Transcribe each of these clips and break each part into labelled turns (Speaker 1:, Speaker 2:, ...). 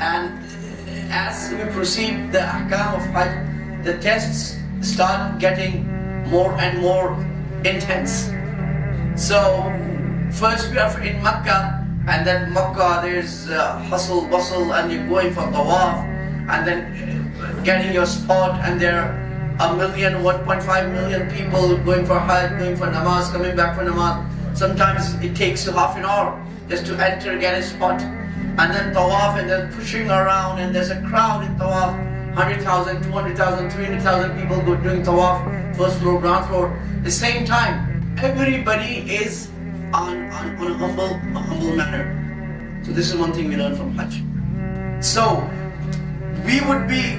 Speaker 1: And as we proceed the ahkam of Hajj, the tests start getting more and more intense. So first we are in Mecca, and then Mecca there's hustle bustle, and you're going for tawaf, and then getting your spot, and there are 1.5 million people going for Hajj, going for namaz, coming back for namaz. Sometimes it takes you half an hour just to enter, get a spot, and then tawaf, and then pushing around, and there's a crowd in tawaf, 100,000, 200,000, 300,000 people doing tawaf, first floor, ground floor. At the same time, everybody is on a humble manner. So this is one thing we learn from Hajj. So we would be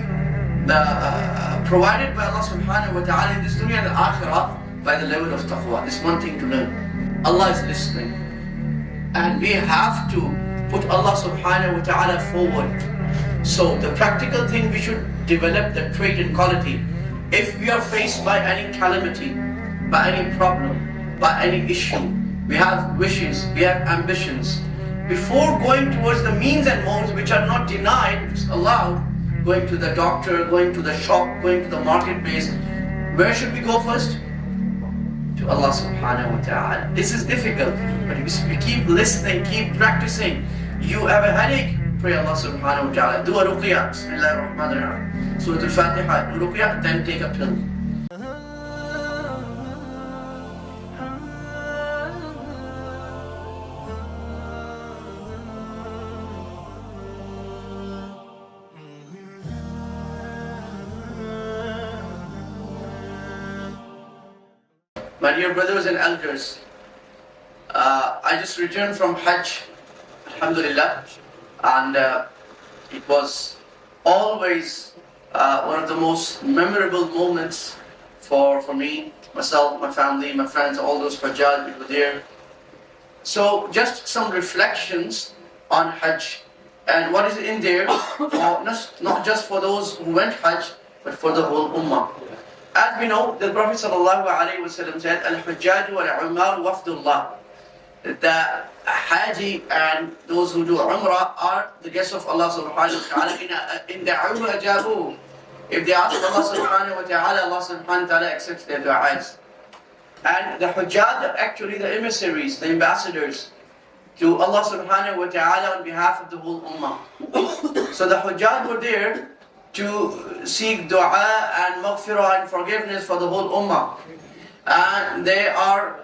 Speaker 1: provided by Allah subhanahu wa ta'ala in this dunya and the akhirah by the level of taqwa. This is one thing to learn. Allah is listening, and we have to put Allah subhanahu wa ta'ala forward. So the practical thing, we should develop the trait and quality. If we are faced by any calamity, by any problem, by any issue, we have wishes, we have ambitions, before going towards the means and modes which are not denied, which is allowed, going to the doctor, going to the shop, going to the marketplace, where should we go first? To Allah subhanahu wa ta'ala. This is difficult, but if we keep listening, keep practicing. You have a headache, pray Allah subhanahu wa ta'ala. Do a ruqyah, Bismillahir Rahmanir Rahim. Surah Al-Fatiha, do ruqyah, then take a pill. My dear brothers and elders, I just returned from Hajj, alhamdulillah, and it was always one of the most memorable moments for me, myself, my family, my friends, all those Hajjaj who were there. So just some reflections on Hajj and what is in there, not just for those who went Hajj, but for the whole Ummah. As we know, the Prophet ﷺ said, Al-Hajjaj wal-Umar wafdullah. The Haji and those who do Umrah are the guests of Allah subhanahu wa ta'ala. In the Umrah jabu. If they ask Allah subhanahu wa ta'ala, Allah subhanahu wa ta'ala accepts their du'as. And the Hujjaj are actually the emissaries, the ambassadors to Allah subhanahu wa ta'ala on behalf of the whole Ummah. So the Hujjaj were there to seek dua and maghfirah and forgiveness for the whole Ummah. And there are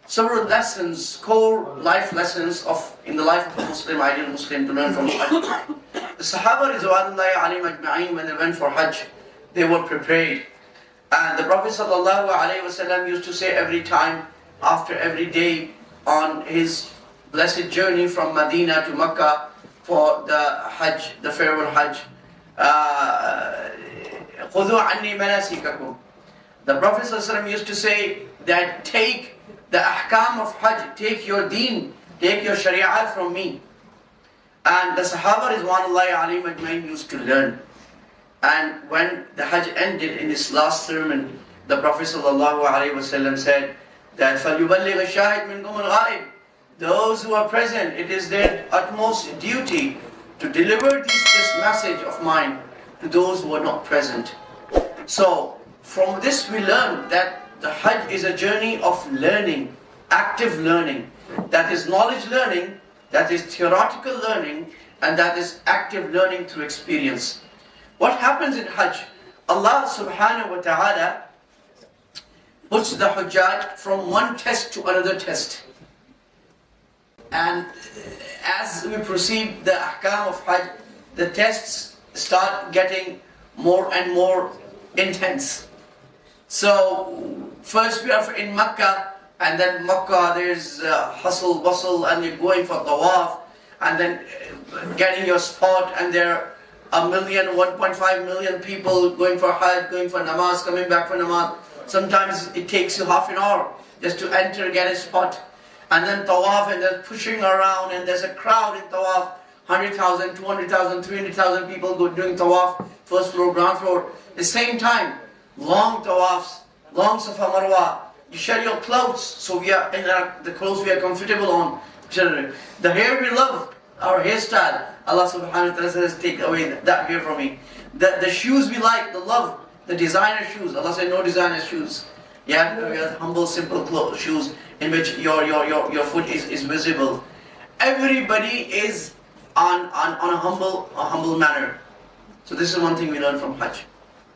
Speaker 1: several lessons, core life lessons in the life of a Muslim, ideal Muslim, to learn from Hajj. The Sahaba Ridwanullahi alayhim ajma'in, when they went for Hajj, they were prepared. And the Prophet ﷺ used to say every time, after every day on his blessed journey from Medina to Mecca for the Hajj, the farewell Hajj, خُذُوا عَنِّي مَنَاسِكَكُمْ. The Prophet ﷺ used to say that take the ahkam of Hajj, take your deen, take your sharia from me. And the Sahaba Ridwanullahi alayhim ajma'in used to learn. And when the Hajj ended, in his last sermon, the Prophet ﷺ said that فَلْيُبَلِّغَ الشَّاهِدْ مِنْكُمُ الْغَائِبِ. Those who are present, it is their utmost duty to deliver this message of mine to those who are not present. So from this we learn that the Hajj is a journey of learning, active learning. That is knowledge learning, that is theoretical learning, and that is active learning through experience. What happens in Hajj? Allah subhanahu wa ta'ala puts the Hujjaj from one test to another test. And as we proceed the ahkam of Hajj, the tests start getting more and more intense. So first we are in Mecca, and then Mecca there's hustle bustle, and you're going for tawaf, and then getting your spot, and there are 1.5 million people going for Hajj, going for namaz, coming back for namaz. Sometimes it takes you half an hour just to enter, get a spot, and then tawaf, and then pushing around, and there's a crowd in tawaf, 100,000, 200,000, 300,000 people doing tawaf, first floor, ground floor. At the same time, long tawafs, long Safa Marwa. You share your clothes, so we are in the clothes we are comfortable on. The hair we love, our hairstyle, Allah subhanahu wa ta'ala says, take away that here from me. The shoes we like, the love, the designer shoes. Allah said, no designer shoes. Yeah, we have humble, simple shoes in which your foot is visible. Everybody is on a humble manner. So this is one thing we learn from Hajj.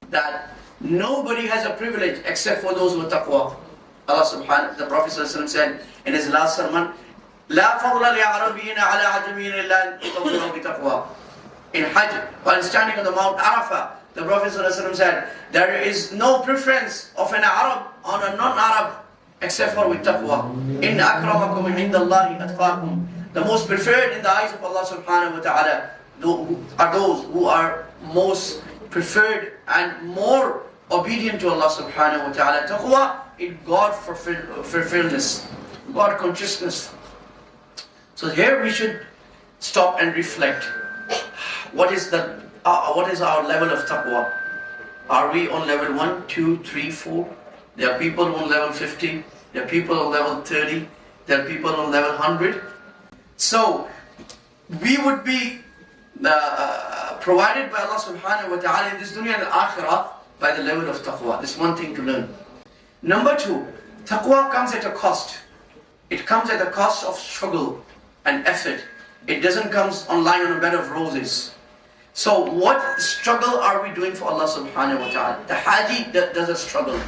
Speaker 1: That nobody has a privilege except for those who are taqwa. Allah subhanahu, the Prophet said in his last sermon, لا فضل لعربيين على عجميين إلا أن بتقوى. In Hajj, while standing on the Mount Arafah, the Prophet said, there is no preference of an Arab on a non-Arab except for with taqwa. إِنَّ أَكْرَمَكُمْ عِنْدَ اللَّهِ أَتْقَاكُمْ. The most preferred in the eyes of Allah subhanahu wa ta'ala are those who are most preferred and more obedient to Allah subhanahu wa ta'ala. Taqwa is God fulfillness, God consciousness. So here we should stop and reflect. What is our level of taqwa? Are we on level 1, 2, 3, 4? There are people on level 50. There are people on level 30. There are people on level 100. So we would be provided by Allah subhanahu wa ta'ala in this dunya and akhirah by the level of taqwa. This is one thing to learn. Number 2, taqwa comes at a cost. It comes at a cost of struggle and effort. It doesn't come lying on a bed of roses. So what struggle are we doing for Allah subhanahu wa ta'ala? The Haji does a struggle.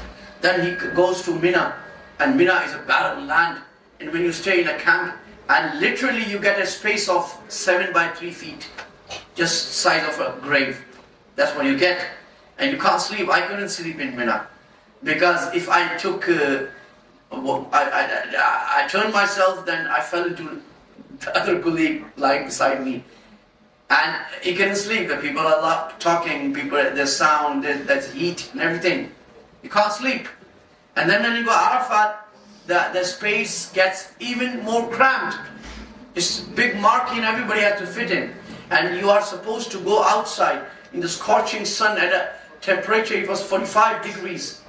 Speaker 1: Then he goes to Mina, and Mina is a barren land. And when you stay in a camp, and literally you get a space of 7 by 3 feet, just size of a grave. That's what you get. And you can't sleep. I couldn't sleep in Mina. Because if I took, I turned myself, then I fell into the other colleague lying beside me. And you couldn't sleep. The people are talking, there's sound, there's heat and everything. You can't sleep. And then when you go Arafat, the space gets even more cramped. It's big marking, everybody has to fit in. And you are supposed to go outside in the scorching sun at a temperature, it was 45 degrees.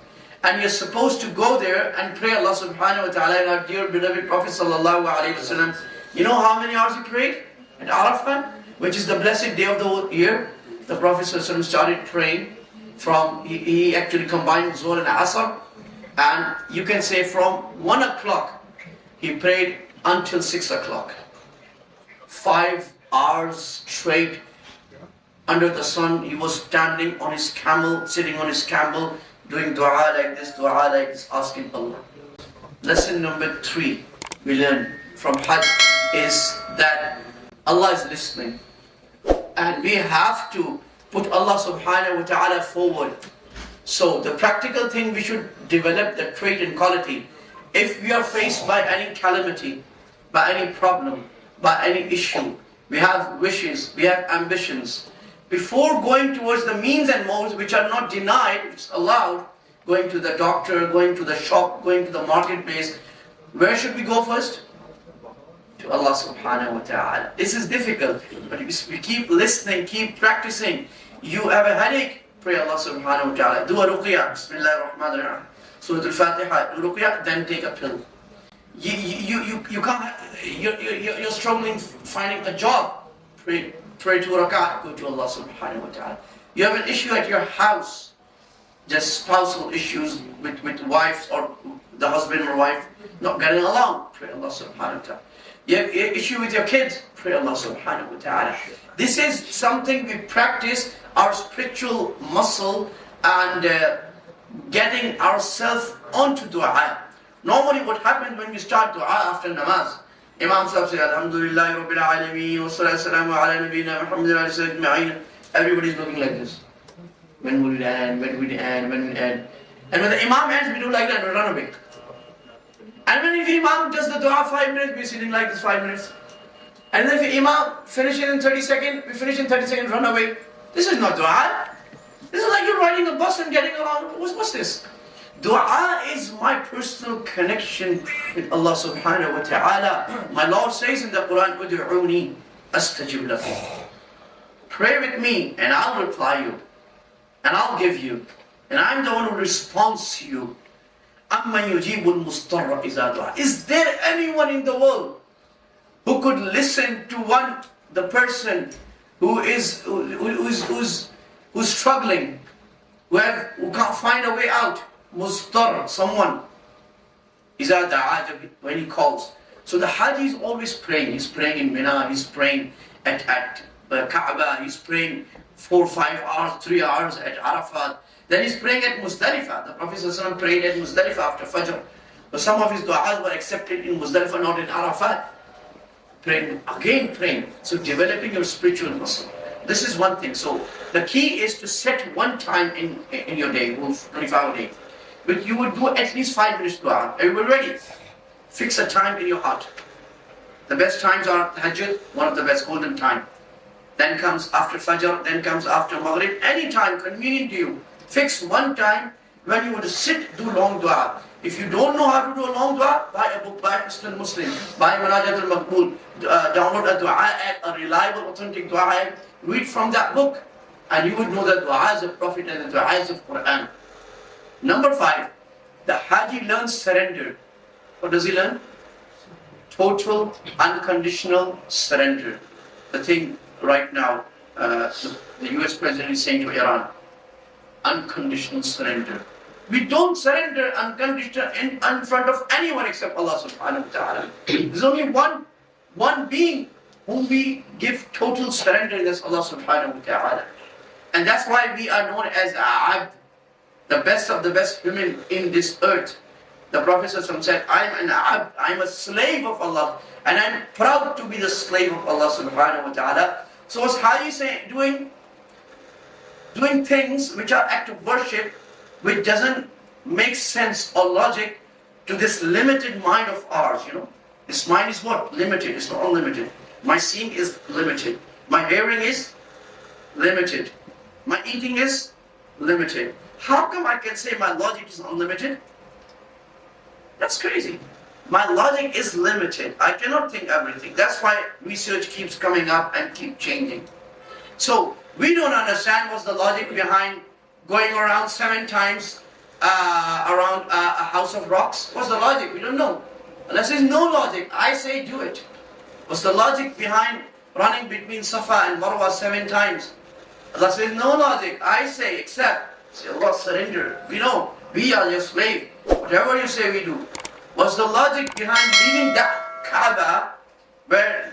Speaker 1: And you're supposed to go there and pray Allah subhanahu wa ta'ala and our dear beloved Prophet sallallahu alayhi wa sallam. You know how many hours he prayed at Arafat, which is the blessed day of the year? The Prophet sallallahu alayhi wa sallam started praying from, he actually combined Zuhr and Asr. And you can say from 1 o'clock, he prayed until 6 o'clock. 5 hours straight under the sun. He was standing on his camel, sitting on his camel, doing dua like this, asking Allah. Lesson number 3 we learn from Hajj is that Allah is listening. And we have to put Allah subhanahu wa ta'ala forward. So the practical thing, we should develop the trait and quality. If we are faced by any calamity, by any problem, by any issue, we have wishes, we have ambitions. Before going towards the means and modes which are not denied, which is allowed, going to the doctor, going to the shop, going to the marketplace, where should we go first? To Allah subhanahu wa ta'ala. This is difficult, but if we keep listening, keep practicing. You have a headache, pray Allah subhanahu wa ta'ala. Do a ruqyah, bismillah ar-Rahman ar-Rahim. Surah al-Fatiha, do ruqyah, then take a pill. You can't, you're struggling finding a job. Pray 2 rak'ah, go to Allah subhanahu wa ta'ala. You have an issue at your house, just spousal issues with wives or the husband or wife not getting along, pray Allah subhanahu wa ta'ala. You have an issue with your kids, pray Allah subhanahu wa ta'ala. This is something we practice, our spiritual muscle, and getting ourselves onto dua. Normally what happens when we start dua after namaz, Imam Sahib says, Alhamdulillah Rabbil Alameen, wa salatu salamu ala nabiyyina Muhammadin wa sallam ajma'in. Everybody's looking like this. When will it end? When will it end? When will it end? And when the Imam ends, we do like that, we run away. And when if Imam does the dua 5 minutes, we're sitting like this 5 minutes. And then if Imam finishes in 30 seconds, we finish in 30 seconds, run away. This is not dua. This is like you're riding a bus and getting along. What's this? Dua is my personal connection with Allah subhanahu wa ta'ala. My Lord says in the Quran, Udu'uni astajib lakum. Pray with me and I'll reply you. And I'll give you. And I'm the one who responds to you. Amman yujibul mustarra iza du'a. Is there anyone in the world who could listen to the person who's struggling, who can't find a way out, mustar, someone, إِذَا دَعَا, when he calls. So the Haji is always praying. He's praying in Mina, he's praying at Kaaba, he's praying 4, 5 hours, 3 hours at Arafat. Then he's praying at Muzdalifah. The Prophet ﷺ prayed at Muzdalifah after Fajr. But some of his du'as were accepted in Muzdalifah, not in Arafat. Praying. So developing your spiritual muscle. This is one thing. So the key is to set one time in your day, 24-hour day. But you would do at least 5 minutes dua. Are you ready? Fix a time in your heart. The best times are Hajj, one of the best golden time. Then comes after Fajr, then comes after Maghrib. Any time convenient to you. Fix one time when you want to sit, do long dua. If you don't know how to do a long dua, buy a book, buy Muslim, buy Munajat al-Maqbool, download a dua app, a reliable, authentic dua app, read from that book, and you would know the du'as of Prophet and the du'as of Quran. Number 5, the Haji learns surrender. What does he learn? Total, unconditional surrender. The thing right now, the US president is saying to Iran, unconditional surrender. We don't surrender unconditional in front of anyone except Allah subhanahu wa ta'ala. There's only one being whom we give total surrender, that's Allah subhanahu wa ta'ala. And that's why we are known as Abd, the best of the best human in this earth. The Prophet said, I'm an Abd, I'm a slave of Allah, and I'm proud to be the slave of Allah subhanahu wa ta'ala. So what's Haji saying? Doing things which are act of worship, which doesn't make sense or logic to this limited mind of ours, This mind is what? Limited, it's not unlimited. My seeing is limited. My hearing is limited. My eating is limited. How come I can say my logic is unlimited? That's crazy. My logic is limited. I cannot think everything. That's why research keeps coming up and keep changing. So, we don't understand what's the logic behind going around 7 times around a house of rocks. What's the logic? We don't know. Unless there's no logic, I say do it. What's the logic behind running between Safa and Marwa 7 times? Allah says no logic. I say accept. Say Allah, surrender. We know. We are your slave. Whatever you say, we do. What's the logic behind leaving that Kaaba, where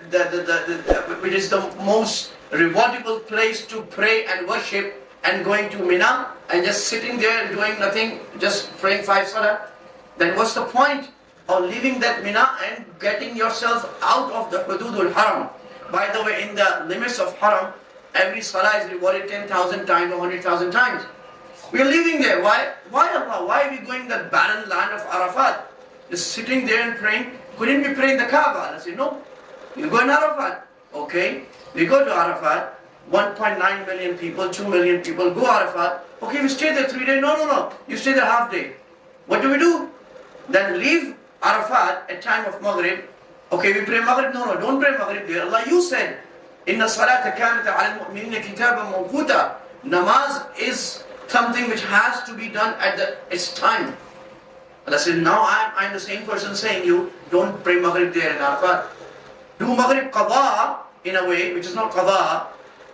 Speaker 1: which is the most rewardable place to pray and worship, and going to Mina and just sitting there and doing nothing, just praying 5 salah? Then what's the point of leaving that Mina and getting yourself out of the Hududul Haram? By the way, in the limits of Haram, every salah is rewarded 10,000 times or 100,000 times. We are living there. Why? Why Allah? Why are we going to that barren land of Arafat? Just sitting there and praying. Couldn't we pray in the Kaaba? I say, no. You go in Arafat. Okay. We go to Arafat. 1.9 million people, 2 million people go Arafat. Okay, we stay there 3 days. No. You stay there half day. What do? Then leave Arafat at time of Maghrib. Okay, we pray Maghrib. No, don't pray Maghrib there. Allah, you said, Inna salata kanat ala al-mu'minina kitaban mawquta. Namaz is something which has to be done at its time. Allah said, now I'm the same person saying you don't pray Maghrib there in Arafat. Do Maghrib qada in a way which is not qada,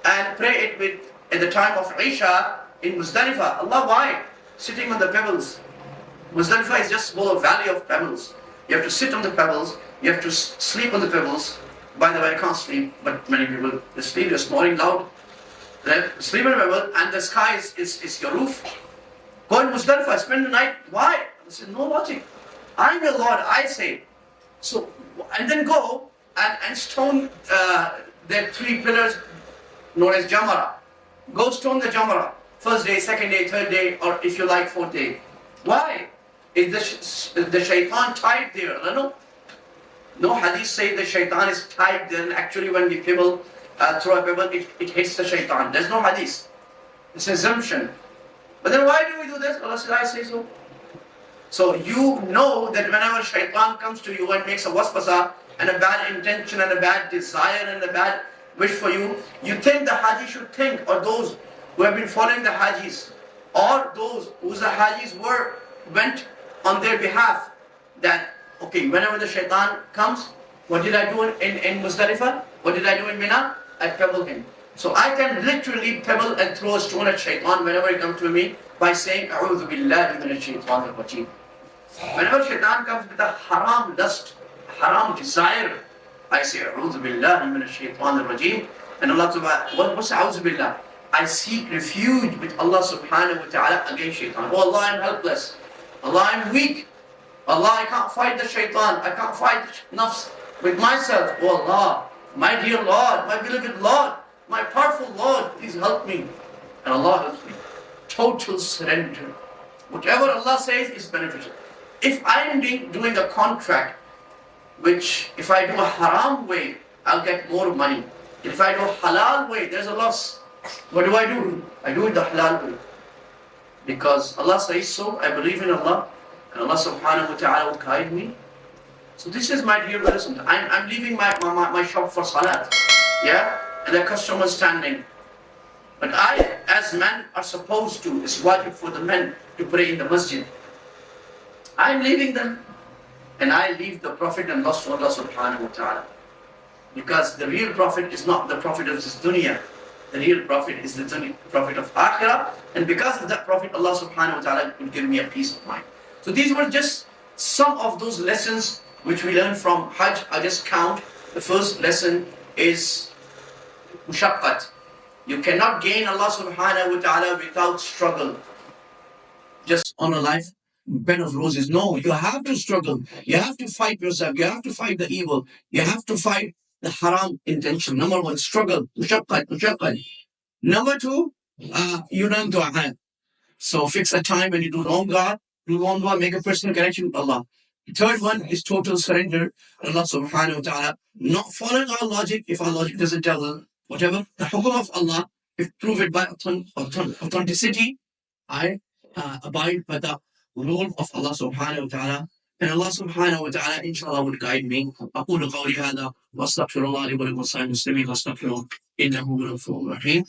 Speaker 1: and pray it at the time of Isha in Muzdalifah. Allah, why? Sitting on the pebbles. Muzdalifah is just full of valley of pebbles. You have to sit on the pebbles, you have to sleep on the pebbles. By the way, I can't sleep, but many people sleep, they're snoring loud. Then sleep on the pebble, and the sky is your roof. Go in Muzdalifah, spend the night. Why? This is no logic. I'm your Lord, I say. So, and then go and stone their 3 pillars known as Jamara. Go stone the Jamara. First day, second day, third day, or if you like, 4th day. Why? Is the shaitan tied there? No hadith say the shaitan is tied there, and actually when we throw a pebble, it hits the shaitan. There's no hadith. It's assumption. But then why do we do this? Allah said, I say so. So you know that whenever shaitan comes to you and makes a waswasa and a bad intention and a bad desire and a bad wish for you, you think the Haji should think, or those who have been following the Hajis, or those whose the Hajis went on their behalf, that, okay, whenever the shaitan comes, what did I do in Muzdalifah? What did I do in Mina? I pebble him. So I can literally pebble and throw a stone at shaitan whenever he comes to me by saying, A'udhu billahi minash shaitanir rajeem. Whenever shaitan comes with a haram lust, haram desire, I say, A'udhu billahi minash shaitanir rajeem. And Allah subhanahu, what's A'udhu billah? I seek refuge with Allah subhanahu wa ta'ala against shaitan. Oh Allah, I'm helpless. Allah, I'm weak. Allah, I can't fight the shaitan. I can't fight nafs with myself. Oh Allah, my dear Lord, my beloved Lord, my powerful Lord, please help me. And Allah helps me. Total surrender. Whatever Allah says is beneficial. If I am doing a contract, which if I do a haram way, I'll get more money. If I do a halal way, there's a loss. What do? I do it the halal way. Because Allah says so, I believe in Allah, and Allah subhanahu wa ta'ala will guide me. So this is my dear brothers. I'm leaving my shop for salat. Yeah? And the customer standing. But I, as men, are supposed to, it's wajib for the men to pray in the masjid. I'm leaving them. And I leave the Prophet and lost to Allah subhanahu wa ta'ala. Because the real Prophet is not the Prophet of this dunya. The real Prophet is the Prophet of Akhirah. And because of that Prophet, Allah subhanahu wa ta'ala will give me a peace of mind. So these were just some of those lessons which we learned from Hajj. I just count. The first lesson is mushaqqat. You cannot gain Allah subhanahu wa ta'ala without struggle. Just on a life bed of roses. No, you have to struggle. You have to fight yourself. You have to fight the evil. You have to fight the haram intention. Number one, struggle. Mushaqqat. Number two, you learn dua. So fix a time when you do wrong God, make a personal connection with Allah. The third one is total surrender to Allah subhanahu wa ta'ala. Not following our logic if our logic doesn't tell us whatever. The hukum of Allah, if proven by authenticity, I abide by the rule of Allah subhanahu wa ta'ala. And Allah subhanahu wa ta'ala inshallah will guide me. أقول قولي هذا وأستغفر الله لي ولكم سائر المسلمين واستغفروه إنه هو الغفور الرحيم.